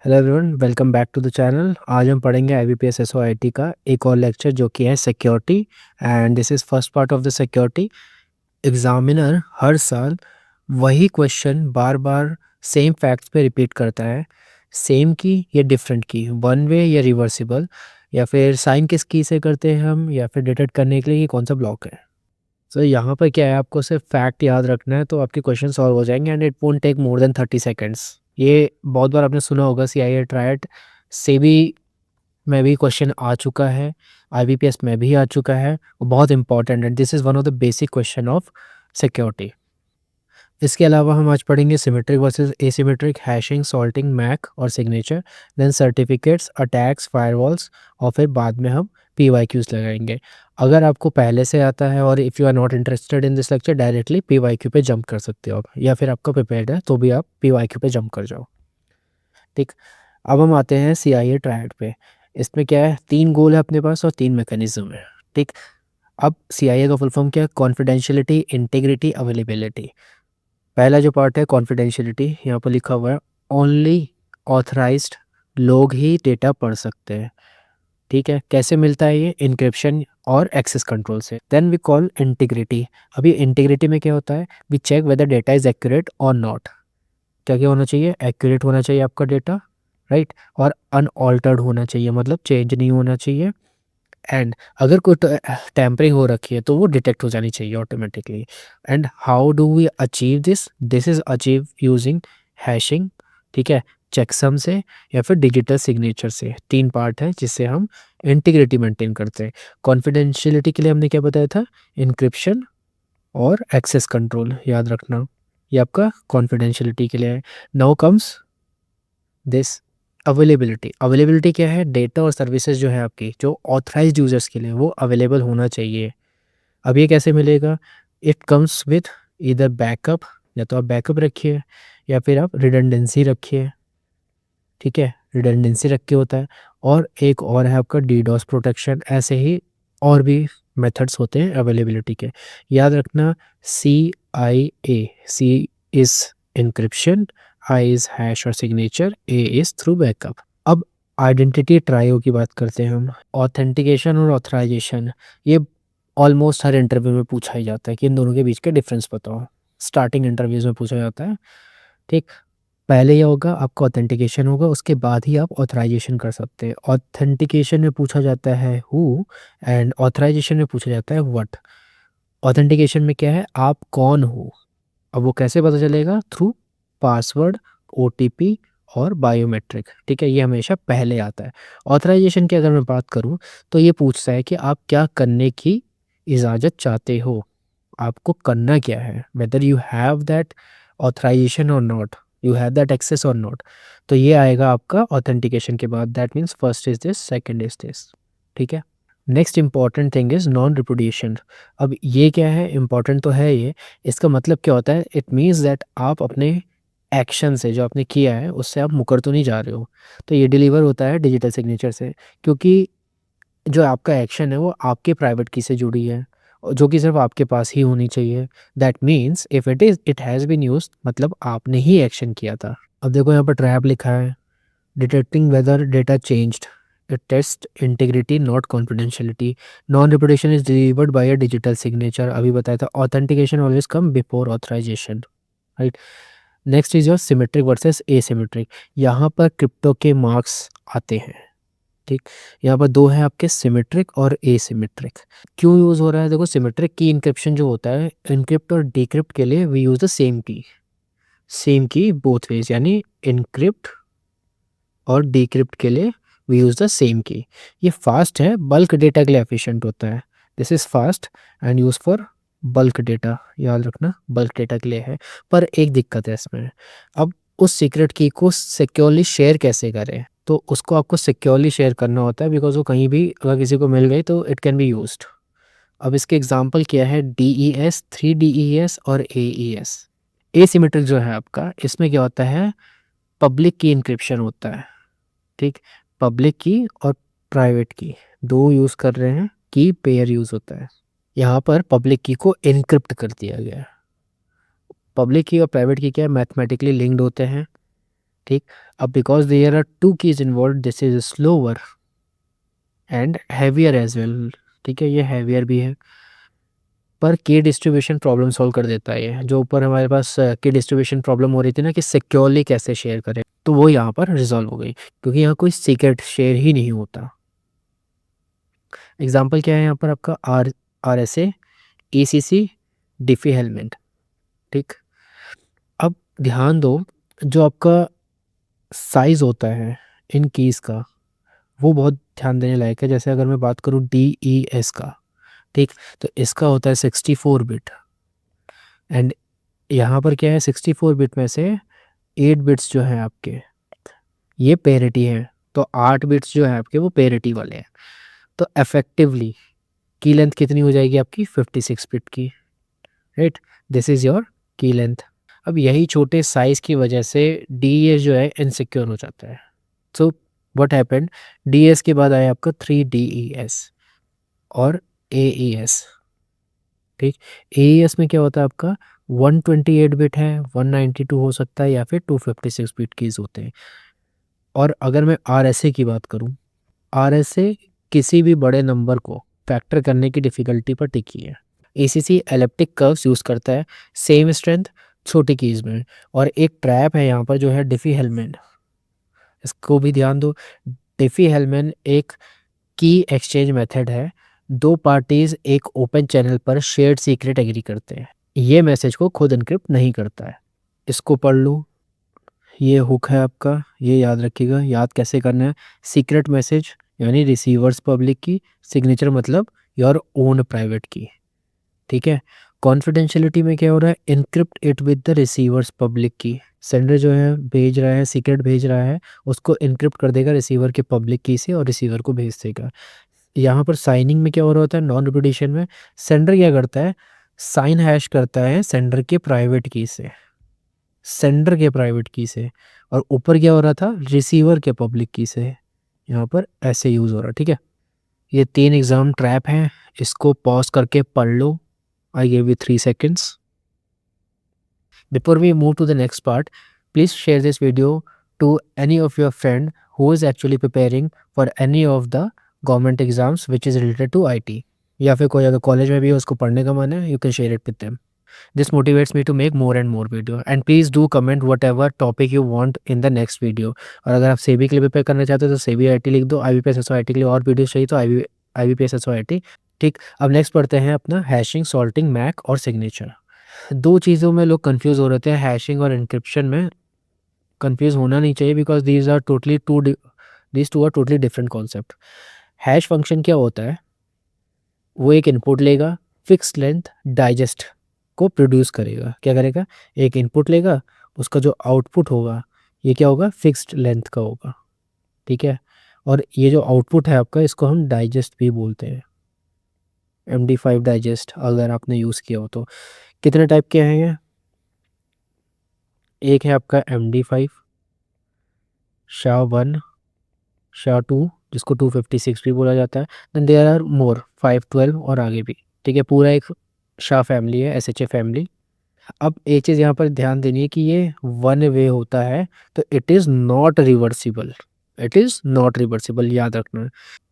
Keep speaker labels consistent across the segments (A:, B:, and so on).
A: Hello everyone, welcome back to the channel. आज हम पढ़ेंगे आईबीपीएस एसओआईटी का एक और लेक्चर जो कि है security. And this is first part of the security. Examiner हर साल वही क्वेश्चन बार बार सेम फैक्ट्स पे रिपीट करता है। सेम की या डिफरेंट की, वन वे या रिवर्सिबल, या फिर साइन किस की से करते हैं हम, या फिर डिटेक्ट करने के लिए कि कौन सा ब्लॉक है। तो यहाँ पर क्या है, आपको सिर्फ फैक्ट याद रखना है तो आपके क्वेश्चन सॉल्व हो जाएंगे and it won't take more than 30 seconds. ये बहुत बार आपने सुना होगा, सीआईए ट्रायड से भी में भी क्वेश्चन आ चुका है, आईबीपीएस में भी आ चुका है। वो बहुत इंपॉर्टेंट है, this is one of the basic question of security. इसके अलावा हम आज पढ़ेंगे symmetric versus asymmetric, hashing, salting, MAC और signature, then certificates, attacks, firewalls, और फिर बाद में हम पीवाईक्यूज लगाएंगे। अगर आपको पहले से आता है और if you are not interested in this lecture, directly PYQ पे जंप कर सकते हो आप, या फिर आपका प्रिपेयर्ड है तो भी आप पीवाईक्यू पे जंप कर जाओ। ठीक, अब हम आते हैं सीआईए ट्रायड पे। इसमें क्या है, 3 गोल है अपने पास और 3 मैकेनिज्म है। ठीक, अब सीआईए का फुल फॉर्म क्या है? Confidentiality, integrity, availability. पहला जो पार्ट है कॉन्फिडेंशियलिटी, यहाँ पर लिखा हुआ है ओनली ऑथराइज्ड लोग ही डेटा पढ़ सकते हैं। ठीक है, कैसे मिलता है ये? इनक्रिप्शन और एक्सेस कंट्रोल से। Then we call integrity. अभी इंटीग्रिटी में क्या होता है? We check whether data is accurate और नॉट। क्या क्या होना चाहिए? एक्यूरेट होना चाहिए आपका डेटा, राइट, और अनऑल्टर्ड होना चाहिए, मतलब चेंज नहीं होना चाहिए। एंड अगर कोई टैम्परिंग हो रखी है तो वो डिटेक्ट हो जानी चाहिए automatically. And how do we achieve this? This is achieve using hashing, ठीक है, चेकसम से या फिर डिजिटल सिग्नेचर से। 3 पार्ट है जिससे हम इंटीग्रिटी मेंटेन करते हैं। कॉन्फिडेंशियलिटी के लिए हमने क्या बताया था? इनक्रिप्शन और एक्सेस कंट्रोल, याद रखना, ये आपका कॉन्फिडेंशियलिटी के लिए है। Now comes this availability. Availability क्या है? डेटा और सर्विसेज जो है आपकी, जो ऑथराइज्ड यूजर्स के लिए, वो अवेलेबल होना चाहिए। अब ये कैसे मिलेगा? It comes with either backup, या तो आप बैकअप रखिए या फिर आप रिडंडेंसी रखिए। ठीक है, रिडंडेंसी रख के होता है। और एक और है आपका डीडोस प्रोटेक्शन। ऐसे ही और भी मेथड्स होते हैं अवेलेबिलिटी के, याद रखना। C I A, C is encryption, I is hash और signature, A is through backup. अब आइडेंटिटी ट्रायो की बात करते हैं हम। ऑथेंटिकेशन और ऑथराइजेशन, ये ऑलमोस्ट हर इंटरव्यू में पूछा ही जाता है कि इन दोनों के बीच का डिफरेंस बताओ। स्टार्टिंग इंटरव्यूज में पूछा जाता है। ठीक, पहले ये होगा, आपका ऑथेंटिकेशन होगा, उसके बाद ही आप ऑथराइजेशन कर सकते हैं। ऑथेंटिकेशन में पूछा जाता है हु, एंड ऑथराइजेशन में पूछा जाता है व्हाट। ऑथेंटिकेशन में क्या है? आप कौन हो। अब वो कैसे पता चलेगा? थ्रू पासवर्ड, ओटीपी और बायोमेट्रिक। ठीक है, ये हमेशा पहले आता है। ऑथराइजेशन की अगर मैं बात करूं तो ये पूछता है कि आप क्या करने की इजाज़त चाहते हो, आपको करना क्या है, whether you have that authorisation और not, you have that access और नॉट। तो ये आएगा आपका ऑथेंटिकेशन के बाद। That means first is this, second is this. ठीक है, next important thing is non repudiation. अब ये क्या है? इंपॉर्टेंट तो है ये। इसका मतलब क्या होता है? इट मीन्स दैट आप अपने एक्शन से, जो आपने किया है, उससे आप मुकर तो नहीं जा रहे हो। तो ये डिलीवर होता है डिजिटल सिग्नेचर से, क्योंकि जो आपका एक्शन है वो आपके प्राइवेट की से जुड़ी है, और जो कि सिर्फ आपके पास ही होनी चाहिए। That means if it has been used, मतलब आपने ही एक्शन किया था। अब देखो यहाँ पर ट्रैप लिखा है, detecting whether data changed, it test integrity not confidentiality, non repudiation is delivered by a digital signature. अभी बताया था authentication always come before authorization, right. Next is your symmetric versus asymmetric. यहाँ पर क्रिप्टो के marks आते हैं। ठीक, यहाँ पर 2 है आपके, सिमेट्रिक और एसिमेट्रिक। क्यों यूज़ हो रहा है? देखो, सिमेट्रिक की इंक्रिप्शन जो होता है, इनक्रिप्ट और डिक्रिप्ट के लिए वी यूज़ द सेम की, सेम की बोथ वेज, यानी इनक्रिप्ट और डिक्रिप्ट के लिए वी यूज़ द सेम की। ये फास्ट है, बल्क डेटा के लिए एफिशिएंट होता है। This is fast and use for bulk data, याद रखना, बल्क डेटा के लिए है। पर एक दिक्कत है इसमें। अब उस सीक्रेट की को सिक्योरली शेयर कैसे करें? तो उसको आपको सिक्योरली शेयर करना होता है, बिकॉज वो कहीं भी अगर किसी को मिल गई तो इट कैन बी यूज्ड। अब इसके एग्जांपल क्या है? DES, 3DES और AES। एसिमेट्रिक जो है आपका, इसमें क्या होता है? पब्लिक की इंक्रिप्शन होता है। ठीक, पब्लिक की और प्राइवेट की दो यूज़ कर रहे हैं, की पेयर यूज़ होता है। यहाँ पर पब्लिक की को इनक्रिप्ट कर दिया गया है। पब्लिक की और प्राइवेट की क्या है? मैथमेटिकली लिंक्ड होते हैं, ठीक। अब because there are two keys involve, this is slower and heavier as well. ठीक है, ये हैवियर भी है, पर की डिस्ट्रीब्यूशन प्रॉब्लम सॉल्व कर देता है ये। जो ऊपर हमारे पास की डिस्ट्रीब्यूशन प्रॉब्लम हो रही थी ना कि सिक्योरली कैसे शेयर करें, तो वो यहाँ पर रिजॉल्व हो गई, क्योंकि यहाँ कोई सीक्रेट शेयर ही नहीं होता। एग्जाम्पल क्या है यहाँ पर आपका, RSA, ECC, डिफी हेलमेट। ठीक। अब ध्यान दो, जो आपका साइज होता है इन कीज़ का, वो बहुत ध्यान देने लायक है। जैसे अगर मैं बात करूँ DES का, ठीक, तो इसका होता है 64 बिट, एंड यहाँ पर क्या है, 64 बिट में से 8 बिट्स जो हैं आपके, ये पेरिटी है, तो 8 बिट्स जो है आपके वो पेरिटी वाले हैं। तो इफेक्टिवली की लेंथ कितनी हो जाएगी आपकी, 56 बिट की, राइट। दिस इज योर की लेंथ। अब यही छोटे साइज की वजह से DES जो है इनसिक्योर हो जाता है। सो व्हाट हैपेंड, DES के बाद आया आपका 3DES और AES। ठीक। AES में क्या होता है आपका, 128 बिट है, 192 हो सकता है, या फिर 256 बिट कीज होते हैं। और अगर मैं RSA की बात करूं, RSA किसी भी बड़े नंबर को फैक्टर करने की डिफ़िकल्टी पर टिकी है। ACC एलिप्टिक कर्व्स यूज़ करता है, सेम स्ट्रेंथ छोटी कीज़ में। और एक ट्रैप है यहाँ पर जो है डिफ़ी-हेलमैन, इसको भी ध्यान दो। डिफ़ी-हेलमैन एक की एक्सचेंज मेथड है, दो पार्टीज एक ओपन चैनल पर शेयर्ड सीक्रेट एग्री करते हैं, ये मैसेज को खुद इनक्रिप्ट नहीं करता है। इसको पढ़ लो, ये हुक है आपका, ये याद रखिएगा। याद कैसे करना है, सीक्रेट मैसेज यानी रिसीवर्स पब्लिक की, सिग्नेचर मतलब योर ओन प्राइवेट की। ठीक है। कॉन्फिडेंशियलिटी में क्या हो रहा है, encrypt it with the receiver's public key. Sender जो है भेज रहा है, सीक्रेट भेज रहा है, उसको इनक्रिप्ट कर देगा रिसीवर के पब्लिक की से, और रिसीवर को भेज देगा। यहाँ पर साइनिंग में क्या हो रहा होता है, नॉन रिपीटिशन में सेंडर क्या करता है, साइन हैश करता है सेंडर के प्राइवेट की से, सेंडर के प्राइवेट की से, और ऊपर क्या हो रहा था, रिसीवर के पब्लिक की से। यहाँ पर ऐसे यूज़ हो रहा है। ठीक है। ये 3 एग्जाम ट्रैप हैं, इसको पॉज करके पढ़ लो। I give you 3 seconds. Before we move to the next part, please share this video to any of your friend who is actually preparing for any of the government exams which is related to IT. या फिर कोई अगर college में भी है उसको पढ़ने का मन है, you can share it with them. This motivates me to make more and more video. And please do comment whatever topic you want in the next video. और अगर आप सेबी के लिए प्रिपेयर करना चाहते हो तो सेबी IT लिख दो, IBPS SO IT के लिए और वीडियोस चाहिए तो IBPS SO IT। ठीक। अब नेक्स्ट पढ़ते हैं अपना हैशिंग, सॉल्टिंग, मैक और सिग्नेचर। दो चीज़ों में लोग कंफ्यूज हो रहे थे, हैशिंग और एन्क्रिप्शन में। कंफ्यूज होना नहीं चाहिए, because these two are totally different concept. Hash function क्या होता है, वो एक इनपुट लेगा, फिक्स लेंथ डाइजेस्ट को प्रोड्यूस करेगा। क्या करेगा, एक इनपुट लेगा, उसका जो आउटपुट होगा ये क्या होगा, फिक्स्ड लेंथ का होगा। ठीक है। और ये जो आउटपुट है आपका, इसको हम डाइजेस्ट भी बोलते हैं, MD5 डाइजेस्ट, अगर आपने यूज़ किया हो तो। कितने टाइप के हैं ये, एक है आपका MD5, SHA-1, SHA-2, जिसको 256 भी बोला जाता है। देन देयर आर मोर 512 और आगे भी। ठीक है। पूरा एक SHA फैमिली है, SHA फैमिली। अब एक चीज़ यहाँ पर ध्यान देनी है कि ये वन वे होता है, तो it is not reversible, it is not reversible, याद रखना।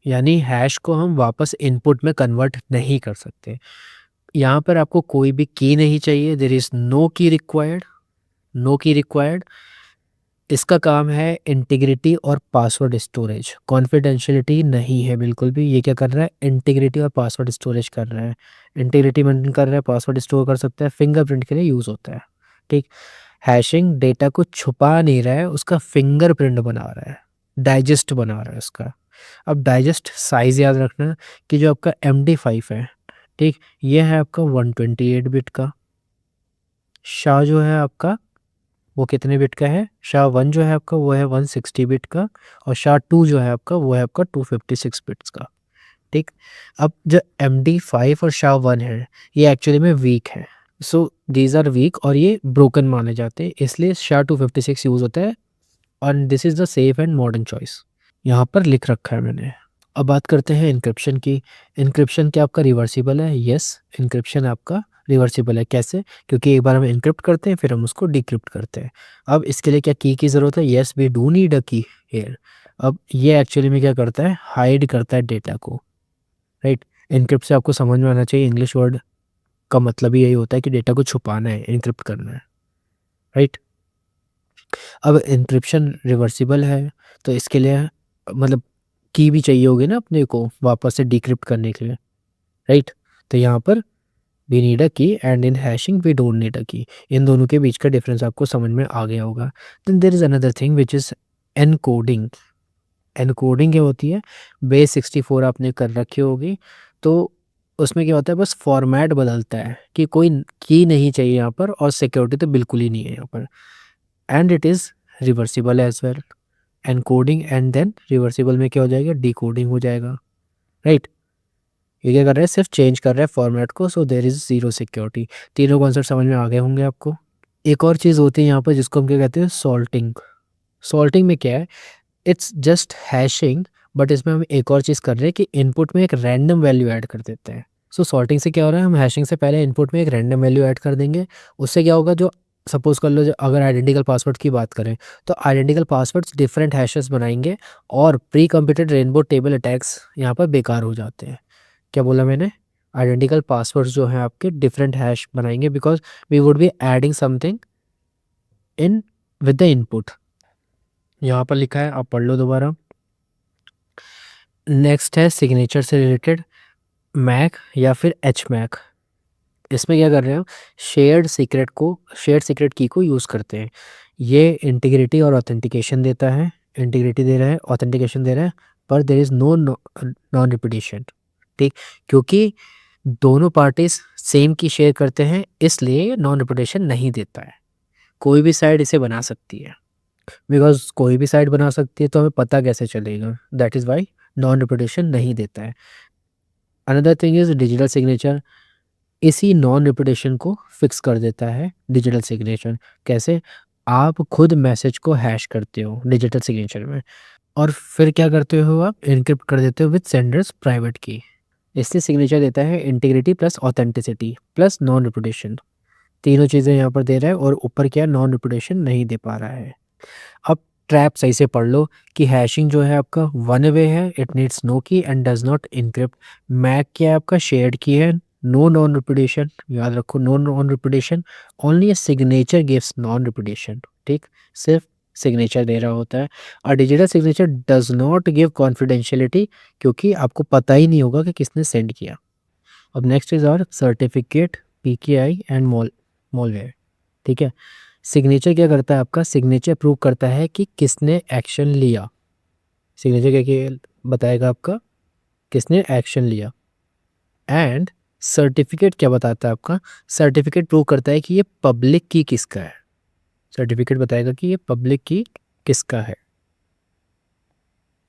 A: यानी हैश को हम वापस इनपुट में कन्वर्ट नहीं कर सकते। यहाँ पर आपको कोई भी की नहीं चाहिए, देयर इज़ नो की रिक्वायर्ड, नो की रिक्वायर्ड। इसका काम है इंटीग्रिटी और पासवर्ड स्टोरेज, कॉन्फिडेंशियलिटी नहीं है बिल्कुल भी। ये क्या कर रहा है, इंटीग्रिटी और पासवर्ड स्टोरेज कर रहा है। इंटीग्रिटी मेंटेन कर रहा है, पासवर्ड स्टोर कर सकता है, फिंगरप्रिंट के लिए यूज़ होता है। ठीक। हैशिंग डेटा को छुपा नहीं रहा है, उसका फिंगरप्रिंट बना रहा है, डाइजेस्ट बना रहा है उसका। अब डाइजेस्ट साइज़ याद रखना कि जो आपका MD5 है, ठीक, ये है आपका 128 बिट का। शाह जो है आपका वो कितने बिट का है, SHA-1 जो है आपका वो है 160 बिट का, और SHA-2 जो है आपका वो है आपका 256 बिट्स का। ठीक। अब जो MD5 और SHA-1 है, ये एक्चुअली में वीक है, सो दीज आर वीक और ये ब्रोकन माने जाते हैं, इसलिए SHA-256 यूज़ होता है। और this is the safe and modern choice, यहाँ पर लिख रखा है मैंने। अब बात करते हैं इनक्रिप्शन की। इनक्रिप्शन क्या आपका रिवर्सिबल है, यस, इनक्रिप्शन आपका रिवर्सिबल है। कैसे? क्योंकि एक बार हम एन्क्रिप्ट करते हैं फिर हम उसको डिक्रिप्ट करते हैं। अब इसके लिए क्या की ज़रूरत है? Yes we do need a key here. अब ये एक्चुअली में क्या करता है? हाइड करता है डेटा को, राइट? एन्क्रिप्ट से आपको समझ में आना चाहिए, इंग्लिश वर्ड का मतलब ही यही होता है कि डेटा को छुपाना है, एन्क्रिप्ट करना है, राइट? अब एन्क्रिप्शन रिवर्सिबल है तो इसके लिए मतलब की भी चाहिए होगी ना अपने को वापस से डिक्रिप्ट करने के लिए, राइट? तो यहाँ पर we need a key and in hashing we don't need a key. इन दोनों के बीच का डिफरेंस आपको समझ में आ गया होगा। Then there is another thing which is encoding. Encoding क्या होती है? बेस 64 आपने कर रखी होगी, तो उसमें क्या होता है? बस फॉर्मेट बदलता है कि कोई की नहीं चाहिए यहाँ पर, और सिक्योरिटी तो बिल्कुल ही नहीं है यहाँ पर। And it is reversible as well. Encoding and then reversible में क्या हो जाएगा? डिकोडिंग हो जाएगा, राइट? ये क्या कर रहा है? सिर्फ चेंज कर रहा है फॉर्मेट को, so there is zero security. तीनों कॉन्सेप्ट समझ में आ गए होंगे आपको। एक और चीज़ होती है यहाँ पर जिसको हम क्या कहते हैं? सॉल्टिंग। सॉल्टिंग में क्या है? इट्स जस्ट हैशिंग, बट इसमें हम एक और चीज़ कर रहे हैं कि इनपुट में एक रैंडम वैल्यू ऐड कर देते हैं। सो सॉर्टिंग से क्या हो रहा है? हम हैशिंग से पहले इनपुट में एक रैंडम वैल्यू ऐड कर देंगे। उससे क्या होगा? जो सपोज कर लो, जो अगर आइडेंटिकल पासवर्ड की बात करें तो आइडेंटिकल पासवर्ड्स डिफरेंट हैशेस बनाएंगे और pre computed rainbow table attacks यहाँ पर बेकार हो जाते हैं। क्या बोला मैंने? आइडेंटिकल पासवर्ड्स जो हैं आपके डिफरेंट हैश बनाएंगे because we would be adding something in with the input. यहाँ पर लिखा है, आप पढ़ लो दोबारा। नेक्स्ट है सिग्नेचर से रिलेटेड मैक या फिर एच मैक। इसमें क्या कर रहे हैं हम? शेयर्ड सीक्रेट की को यूज़ करते हैं। ये इंटीग्रिटी और ऑथेंटिकेशन देता है। इंटीग्रिटी दे रहा है, ऑथेंटिकेशन दे रहा है, पर देर इज़ नॉन रिपीटिशन। ठीक, क्योंकि दोनों पार्टीज सेम की शेयर करते हैं इसलिए ये नॉन रिपीटिशन नहीं देता है। कोई भी साइड इसे बना सकती है, बिकॉज कोई भी साइड बना सकती है तो हमें पता कैसे चलेगा? That is why non repetition नहीं देता है। Another thing is digital signature. इसी नॉन रिपीटेशन को फिक्स कर देता है डिजिटल सिग्नेचर। कैसे? आप खुद मैसेज को हैश करते हो डिजिटल सिग्नेचर में, और फिर क्या करते हो? आप इनक्रिप्ट कर देते हो विद सेंडर्स प्राइवेट की। इससे सिग्नेचर देता है integrity plus authenticity plus non repetition. तीनों चीज़ें यहाँ पर दे रहा है और ऊपर क्या? नॉन रिपीटेशन नहीं दे पा रहा है। अब ट्रैप सही से पढ़ लो कि हैशिंग जो है आपका वन वे है, it needs no key and does not encrypt. MAC क्या है आपका? शेयर्ड की है, नो नॉन रिपीटेशन। याद रखो, no non repetition. Only a signature gives non repetition. ठीक, सिर्फ सिग्नेचर दे रहा होता है। और digital signature does not give confidentiality, क्योंकि आपको पता ही नहीं होगा कि किसने सेंड किया। अब नेक्स्ट इज और सर्टिफिकेट, पीकेआई एंड मॉलवेयर। ठीक है, सिग्नेचर क्या करता है आपका? सिग्नेचर प्रूव करता है कि किसने एक्शन लिया। सिग्नेचर क्या क्या बताएगा आपका? किसने एक्शन लिया। एंड सर्टिफिकेट क्या बताता है आपका? सर्टिफिकेट प्रूव करता है कि ये पब्लिक की किसका है। सर्टिफिकेट बताएगा कि ये पब्लिक की किसका है।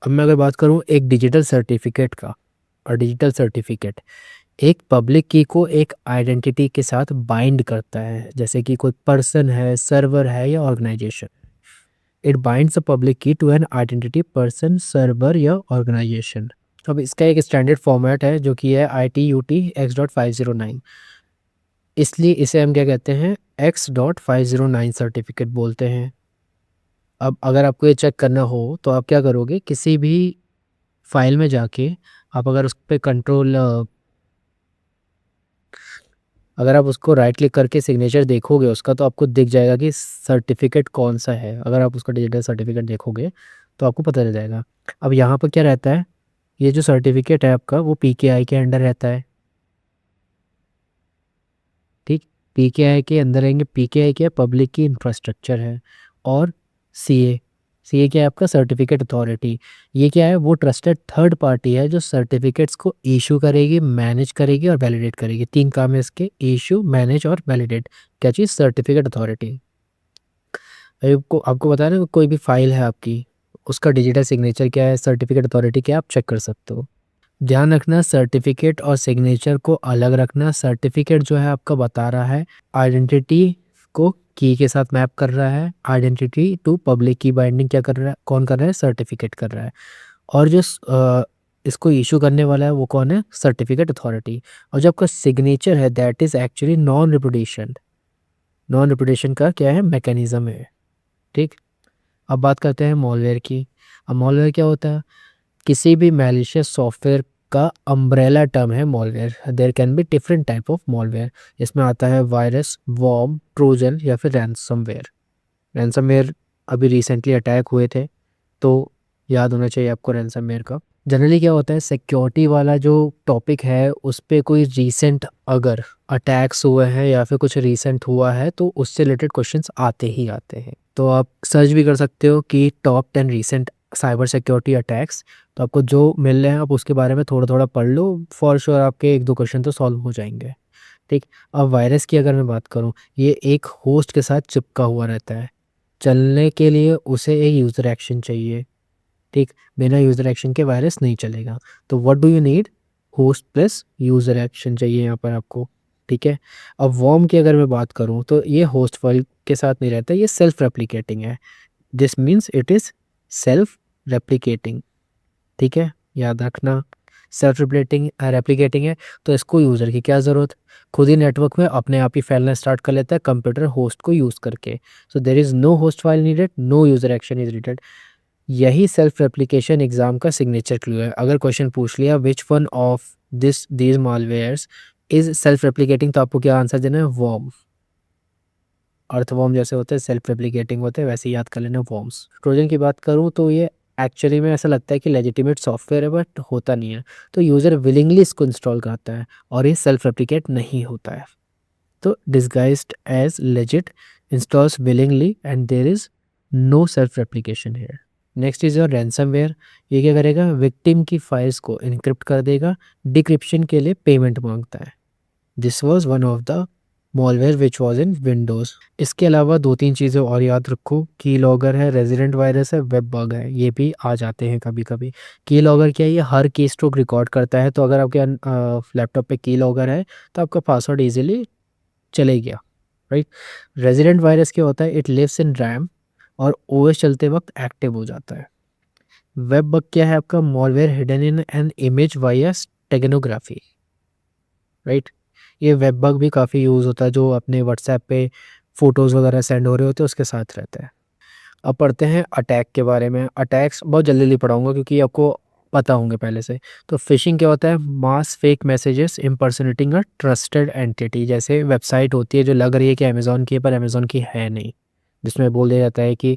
A: अब मैं अगर बात करूं एक डिजिटल सर्टिफिकेट का, और डिजिटल सर्टिफिकेट एक पब्लिक की को एक आइडेंटिटी के साथ बाइंड करता है, जैसे कि कोई पर्सन है, सर्वर है या organisation. It binds a public key to an identity, person, server या ऑर्गेनाइजेशन। अब इसका एक स्टैंडर्ड फॉर्मेट है जो कि है ITUT X.509। इसलिए इसे हम क्या कहते हैं? X.509 सर्टिफिकेट बोलते हैं। अब अगर आपको ये चेक करना हो तो आप क्या करोगे? किसी भी फाइल में जाके आप अगर उस पर अगर आप उसको राइट क्लिक करके सिग्नेचर देखोगे उसका, तो आपको दिख जाएगा कि सर्टिफिकेट कौन सा है। अगर आप उसका डिजिटल सर्टिफिकेट देखोगे तो आपको पता चल जाएगा। अब यहाँ पर क्या रहता है? ये जो सर्टिफिकेट है आपका वो पीकेआई के अंडर रहता है। ठीक, पीकेआई के अंदर रहेंगे। पीकेआई क्या है? पब्लिक की इंफ्रास्ट्रक्चर है। और सीए, सीए क्या है आपका? Certificate authority. ये क्या है? वो ट्रस्टेड थर्ड पार्टी है जो सर्टिफिकेट्स को इशू करेगी, मैनेज करेगी और वैलिडेट करेगी। तीन काम है इसके: इशू, मैनेज और वैलिडेट। क्या चीज़? Certificate authority. आपको आपको बता रहे हैं, कोई भी फाइल है आपकी, उसका डिजिटल सिग्नेचर क्या है, सर्टिफिकेट अथॉरिटी क्या है, आप चेक कर सकते हो। ध्यान रखना, सर्टिफिकेट और सिग्नेचर को अलग रखना। सर्टिफिकेट जो है आपका बता रहा है आइडेंटिटी को की के साथ मैप कर रहा है। आइडेंटिटी टू पब्लिक की बाइंडिंग क्या कर रहा है? कौन कर रहा है? सर्टिफिकेट कर रहा है। और जो इसको इशू करने वाला है वो कौन है? Certificate authority. और जो आपका सिग्नेचर है that is actually non reputation. Non reputation का क्या है? मैकेनिज्म है। ठीक। अब बात करते हैं मॉलवेयर की। अब मॉलवेयर क्या होता है? किसी भी मैलिशियस सॉफ्टवेयर का अम्ब्रेला टर्म है malware. There can be different type of malware. इसमें आता है वायरस, वॉर्म, ट्रोजन या फिर रैंसमवेयर। रैंसमवेयर अभी रिसेंटली अटैक हुए थे, तो याद होना चाहिए आपको रैंसमवेयर का। जनरली क्या होता है, सिक्योरिटी वाला जो टॉपिक है उस पे कोई रीसेंट अगर अटैक्स हुए हैं या फिर कुछ रीसेंट हुआ है तो उससे रिलेटेड क्वेश्चंस आते ही आते हैं। तो आप सर्च भी कर सकते हो कि top 10 recent cyber security attacks. तो आपको जो मिल रहे हैं आप उसके बारे में थोड़ा थोड़ा पढ़ लो, फॉर श्योर आपके 1-2 क्वेश्चन तो सॉल्व हो जाएंगे। ठीक। अब वायरस की अगर मैं बात करूँ, ये एक होस्ट के साथ चिपका हुआ रहता है। चलने के लिए उसे एक यूज़र एक्शन चाहिए। ठीक। बिना यूज़र एक्शन के वायरस नहीं चलेगा। तो what do you need? Host plus user action चाहिए यहाँ पर आपको। ठीक है। अब वॉर्म की अगर मैं बात करूँ तो ये होस्ट फाइल के साथ नहीं रहता, ये सेल्फ रेप्लिकेटिंग है। This means it is self replicating. ठीक है, याद रखना। सेल्फ रेप्लिकेटिंग रेप्लिकेटिंग है तो इसको यूज़र की क्या ज़रूरत, खुद ही नेटवर्क में अपने आप ही फैलना स्टार्ट कर लेता है कंप्यूटर होस्ट को यूज़ करके। So there is no host file needed, no user action is needed. यही सेल्फ रेप्लिकेशन एग्जाम का सिग्नेचर क्लू है। अगर क्वेश्चन पूछ लिया which one of these malwares is self replicating, तो आपको क्या आंसर देना है? वॉर्म। अर्थवॉर्म जैसे होते हैं सेल्फ रेप्लिकेटिंग होते हैं, वैसे ही याद कर लेना वॉर्म्स। ट्रोजन की बात करूँ तो ये एक्चुअली में ऐसा लगता है कि लेजिटिमेट सॉफ्टवेयर है बट होता नहीं है। तो यूज़र विलिंगली इसको इंस्टॉल करता है और ये सेल्फ रेप्लिकेट नहीं होता है। तो disguised as legit, installs willingly and there is no self replication here. Next is your ransomware. ये क्या करेगा? विक्टिम की फाइल्स को इनक्रिप्ट कर देगा, डिक्रिप्शन के लिए पेमेंट मांगता है। This was one of the malware which was in Windows. इसके अलावा 2-3 चीज़ें और याद रखो। की लॉगर है, रेजिडेंट वायरस है, वेब बग है, ये भी आ जाते हैं कभी कभी। की लॉगर क्या है? ये हर की स्ट्रोक रिकॉर्ड करता है। तो अगर आपके लैपटॉप पे की लॉगर है तो आपका पासवर्ड इजीली चले गया, राइट। रेजिडेंट वायरस क्या होता है? इट लिव्स इन रैम और ओएस चलते वक्त एक्टिव हो जाता है। वेब बग क्या है? आपका malware hidden in an image via steganography, right. ये वेब बग भी काफ़ी यूज़ होता है, जो अपने व्हाट्सएप पे फोटोज़ वगैरह सेंड हो रहे होते हैं उसके साथ रहता है। अब पढ़ते हैं अटैक के बारे में। अटैक्स बहुत जल्दी जल्दी पढ़ाऊंगा क्योंकि आपको पता होंगे पहले से। तो फिशिंग क्या होता है? Mass fake messages impersonating a trusted entity. जैसे वेबसाइट होती है जो लग रही है कि अमेज़ॉन की है पर अमेज़ॉन की है नहीं, जिसमें बोल दिया जाता है कि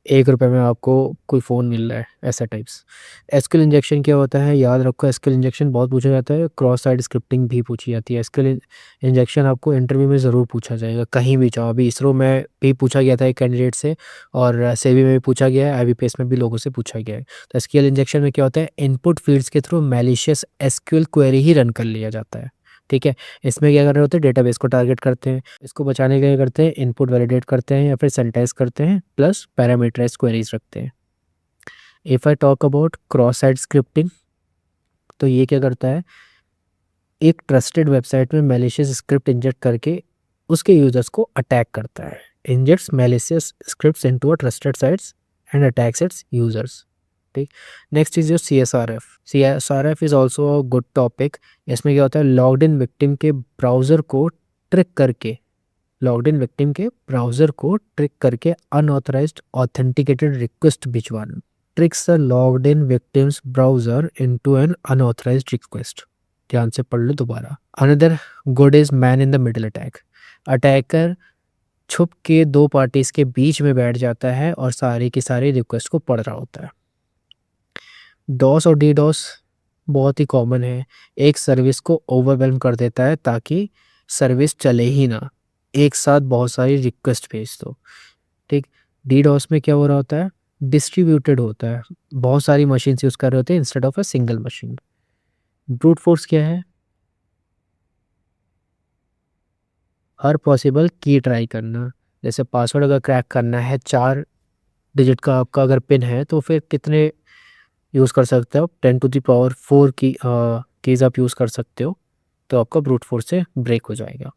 A: 1 रुपये में आपको कोई फ़ोन मिल रहा है, ऐसा टाइप्स। एसक्यूएल इंजेक्शन क्या होता है? याद रखो, एसक्यूएल इंजेक्शन बहुत पूछा जाता है, क्रॉस साइट स्क्रिप्टिंग भी पूछी जाती है। एसक्यूएल इंजेक्शन आपको इंटरव्यू में ज़रूर पूछा जाएगा, कहीं भी जाओ। अभी इसरो में भी पूछा गया था एक कैंडिडेट से, और सेबी में भी पूछा गया है, आईबीपीएस में भी लोगों से पूछा गया है। तो एसक्यूएल इंजेक्शन में क्या होता है? इनपुट फील्ड्स के थ्रू मैलिशियस एसक्यूएल क्वेरी ही रन कर लिया जाता है। ठीक है। इसमें क्या कर रहे होते हैं? डेटाबेस को टारगेट करते हैं। इसको बचाने के लिए करते हैं इनपुट वैलिडेट करते हैं या फिर सैनिटाइज करते हैं, प्लस पैरामीटराइज्ड क्वेरीज रखते हैं। If I talk about cross site scripting, तो ये क्या करता है? एक ट्रस्टेड वेबसाइट में मैलिशियस स्क्रिप्ट इंजेक्ट करके उसके यूजर्स को अटैक करता है। Injects malicious scripts into a trusted sites and attacks its users. ठीक। Next is your CSRF। CSRF is also a good topic. इसमें क्या होता है? लॉग्ड इन विक्टिम के ब्राउज़र को ट्रिक करके, अनऑथराइज्ड ऑथेंटिकेटेड रिक्वेस्ट भिजवाना। Tricks the logged in victim's browser into an unauthorized request. ध्यान से पढ़ लो दोबारा। Another good is man in the middle attack. Attacker छुप के दो पार्टीज के बीच में बैठ जाता है और सारी की सारी रिक्वेस्ट को पढ़ रहा होता है। डॉस और डीडॉस बहुत ही कॉमन है। एक सर्विस को ओवरवेल्म कर देता है ताकि सर्विस चले ही ना, एक साथ बहुत सारी रिक्वेस्ट भेज दो। ठीक। डीडॉस में क्या हो रहा होता है? डिस्ट्रीब्यूटेड होता है, बहुत सारी मशीन यूज़ कर रहे होते हैं instead of a single machine. Brute force क्या है? हर पॉसिबल की ट्राई करना। जैसे पासवर्ड अगर क्रैक करना है, 4 डिजिट का आपका अगर पिन है तो फिर कितने यूज़ कर सकते हो? 10⁴ की कीज़ आप यूज़ कर सकते हो, तो आपका ब्रूट फोर्स से ब्रेक हो जाएगा।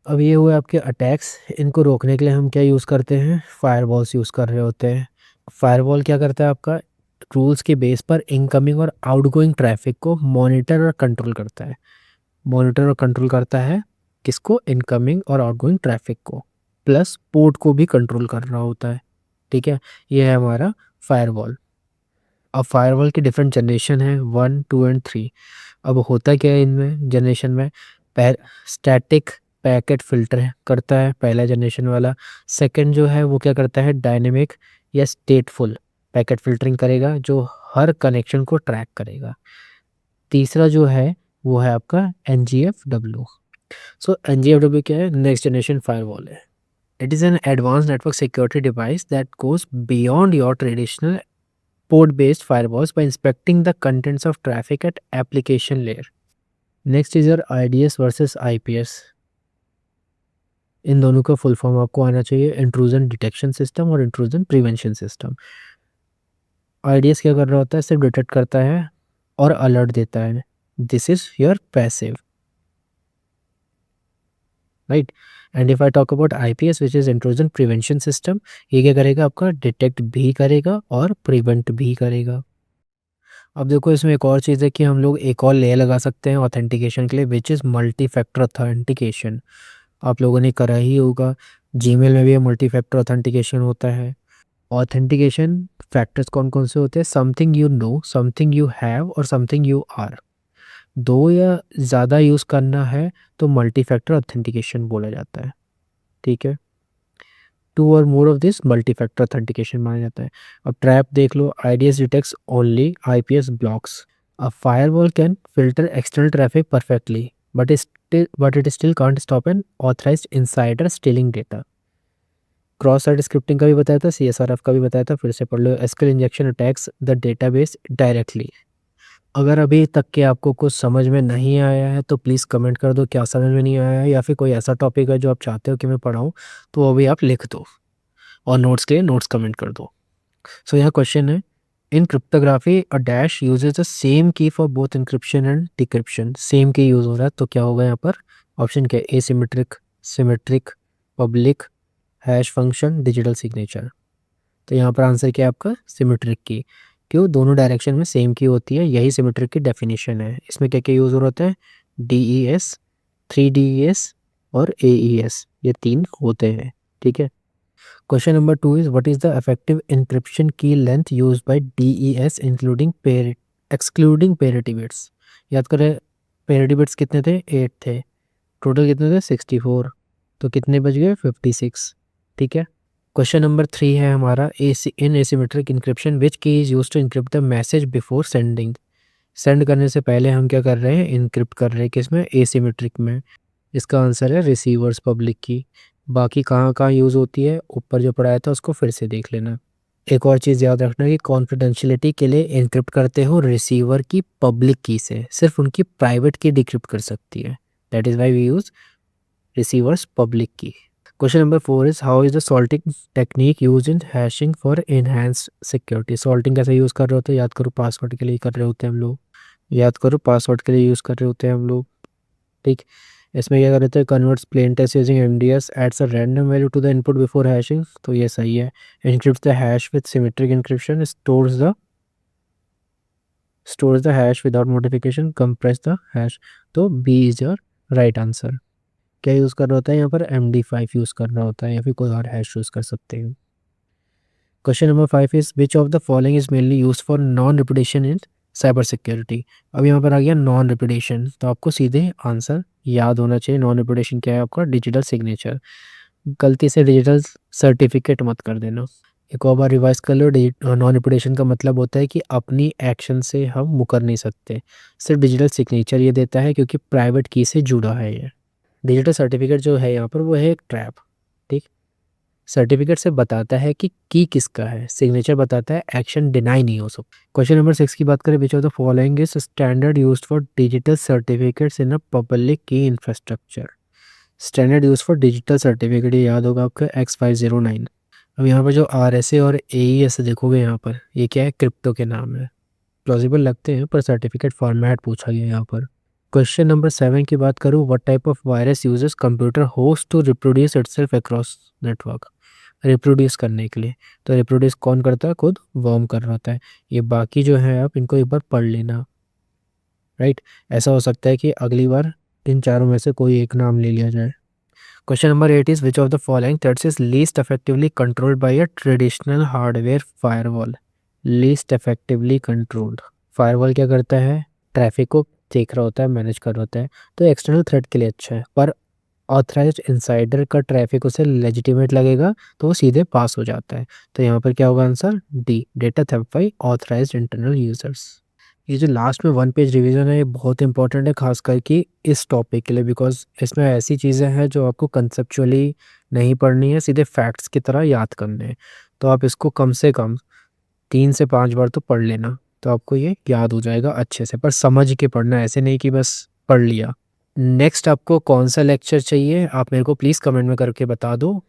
A: अब ये हुए आपके अटैक्स। इनको रोकने के लिए हम क्या यूज़ करते हैं? फायरवॉल्स यूज़ कर रहे होते हैं। फायरवॉल क्या करता है आपका? रूल्स के बेस पर इनकमिंग और आउटगोइंग ट्रैफिक को मॉनिटर और कंट्रोल करता है। मॉनिटर और कंट्रोल करता है किसको? इनकमिंग और आउटगोइंग ट्रैफिक को, प्लस पोर्ट को भी कंट्रोल कर रहा होता है। ठीक है, ये है हमारा फायरवॉल। अब फायरवॉल की डिफरेंट जनरेशन है, 1, 2 एंड 3। अब होता क्या है इनमें जनरेशन में? स्टैटिक पैकेट फिल्टर करता है पहला जनरेशन वाला। सेकंड जो है वो क्या करता है? डायनेमिक या स्टेटफुल पैकेट फिल्टरिंग करेगा, जो हर कनेक्शन को ट्रैक करेगा। तीसरा जो है वो है आपका NGFW। सो NGFW क्या है? नेक्स्ट जनरेशन फायरवॉल है। It is an advance network security device that goes beyond your traditional port based firewalls by inspecting the contents of traffic at application layer. Next is your IDS versus IPS. इन दोनों का full form आपको आना चाहिए, intrusion detection system और intrusion prevention system. IDS क्या कर रहा होता है? सिर्फ डिटेक्ट करता है और अलर्ट देता है। This is your passive, right. And if I talk about IPS which is intrusion prevention system, ये क्या करेगा? आपका डिटेक्ट भी करेगा और प्रिवेंट भी करेगा। अब देखो इसमें एक और चीज़ है कि हम लोग एक और लेयर लगा सकते हैं ऑथेंटिकेशन के लिए, which is multi factor authentication. आप लोगों ने करा ही होगा, जीमेल में भी मल्टी फैक्टर ऑथेंटिकेशन होता है। ऑथेंटिकेशन फैक्टर्स कौन कौन से होते हैं? Something you know, something you have और समथिंग यू आर। दो या ज़्यादा यूज़ करना है तो मल्टी फैक्टर ऑथेंटिकेशन बोला जाता है। ठीक है, 2 और more of this multi factor authentication माना जाता है। अब ट्रैप देख लो, IDS detects only, IPS blocks. A firewall can filter external traffic perfectly, but it still can't stop an authorized insider stealing data. Cross site scripting का भी बताया था, CSRF का भी बताया था, फिर से पढ़ लो। SQL injection attacks the database directly. अगर अभी तक के आपको कुछ समझ में नहीं आया है तो प्लीज़ कमेंट कर दो क्या समझ में नहीं आया है, या फिर कोई ऐसा टॉपिक है जो आप चाहते हो कि मैं पढ़ाऊँ तो वो भी आप लिख दो, और नोट्स के लिए नोट्स कमेंट कर दो। सो यहाँ क्वेश्चन है, in cryptography a dash uses the same key for both encryption and decryption. Same key use हो रहा है तो क्या होगा यहाँ पर? ऑप्शन क्या है? Asymmetric, symmetric, public, hash function, digital signature. तो यहाँ पर आंसर क्या है आपका? सिमेट्रिक की। क्यों? दोनों डायरेक्शन में सेम की होती है, यही सिमेट्रिक की डेफिनेशन है। इसमें क्या क्या यूज़ हो रहा है? DES, 3DES और AES, ये 3 होते हैं। ठीक है, question number 2 is what is the effective encryption key length used by DES including excluding parity bits. याद करें, पेरिटी बिट्स कितने थे? 8 थे। टोटल कितने थे? 64। तो कितने बच गए? 56। ठीक है, क्वेश्चन नंबर 3 है हमारा, इन asymmetric encryption which key is used to encrypt the message before sending. Send करने से पहले हम क्या कर रहे हैं? इंक्रिप्ट कर रहे हैं। किसमें? एसिमेट्रिक में। इसका आंसर है रिसीवर्स पब्लिक की। बाकी कहाँ कहाँ यूज़ होती है ऊपर जो पढ़ाया था उसको फिर से देख लेना। एक और चीज़ याद रखना कि कॉन्फिडेंशियलिटी के लिए एन्क्रिप्ट करते हो रिसीवर की पब्लिक की से, सिर्फ उनकी प्राइवेट की डिक्रिप्ट कर सकती है। That is why we use receiver's public key. Question number 4 is how is the salting technique use in hashing for enhanced security. Salting कैसे यूज़ कर रहे होते हैं? याद करो, पासवर्ड के लिए कर रहे होते हैं हम लोग। याद करो, पासवर्ड के लिए यूज़ कर रहे होते हैं हम लोग। ठीक, इसमें क्या कर रहे थे? Converts plain text using MDS, adds a random value to the input before hashing, तो ये सही है। Encrypt the hash with symmetric encryption, stores the hash without modification, compress the hash, तो B is your right answer. क्या use कर रहा होता है यहाँ पर? MD5 यूज़ कर रहा होता है, या फिर कोई और हैश यूज़ कर सकते हैं। Question number 5 is which of the following is mainly use for non repetition in cyber security. अब यहाँ पर आ गया नॉन रिपीटेशन, तो आपको सीधे आंसर याद होना चाहिए। नॉन रिपीटेशन क्या है आपका? Digital signature. गलती से डिजिटल सर्टिफिकेट मत कर देना। एक और बार रिवाइज कर लो, नॉन रिपीटेशन का मतलब होता है कि अपनी एक्शन से हम मुकर नहीं सकते। सिर्फ डिजिटल सिग्नेचर ये देता है क्योंकि प्राइवेट की से जुड़ा है ये। डिजिटल सर्टिफिकेट जो है यहाँ पर वो है एक ट्रैप। ठीक, सर्टिफिकेट से बताता है कि की किसका है, सिग्नेचर बताता है एक्शन डिनाई नहीं हो सकता। क्वेश्चन नंबर 6 की बात करें, which of the following is standard used for digital certificates in a public key infrastructure. Standard use for digital certificate, ये याद होगा आपका X509। अब यहाँ पर जो RSA और AES देखोगे यहाँ पर, ये क्या है? क्रिप्टो के नाम है। प्लॉजिबल लगते हैं पर सर्टिफिकेट फॉर्मेट पूछा गया यहाँ पर। क्वेश्चन नंबर 7 की बात करूँ, what type of virus uses computer host to reproduce itself across network. Reproduce करने के लिए। तो रिप्रोड्यूस कौन करता है? खुद वर्म कर रहा होता है। ये बाकी जो है आप इनको एक बार पढ़ लेना, राइट। ऐसा हो सकता है कि अगली बार इन चारों में से कोई एक नाम ले लिया जाए। Question number 8 is which of the following threats is least effectively controlled by a traditional hardware firewall. Least effectively controlled firewall क्या करता है? ट्रैफिक को देख रहा होता है, मैनेज कर रहा होता है। तो एक्सटर्नल थ्रेट के लिए अच्छा है, पर ऑथराइज्ड इनसाइडर का ट्रैफिक उसे लेजिटिमेट लगेगा तो वो सीधे पास हो जाता है। तो यहाँ पर क्या होगा answer? D, data theft by authorized internal users. ये जो लास्ट में 1 पेज रिवीजन है ये बहुत इंपॉर्टेंट है, खास करके इस टॉपिक के लिए, बिकॉज इसमें ऐसी चीज़ें हैं जो आपको कंसेप्चुअली नहीं पढ़नी है, सीधे फैक्ट्स की तरह याद करने हैं। तो आप इसको कम से कम 3 से 5 बार तो पढ़ लेना, तो आपको ये याद हो जाएगा अच्छे से। पर समझ के पढ़ना, ऐसे नहीं कि बस पढ़ लिया। नेक्स्ट आपको कौन सा लेक्चर चाहिए आप मेरे को प्लीज़ कमेंट में करके बता दो।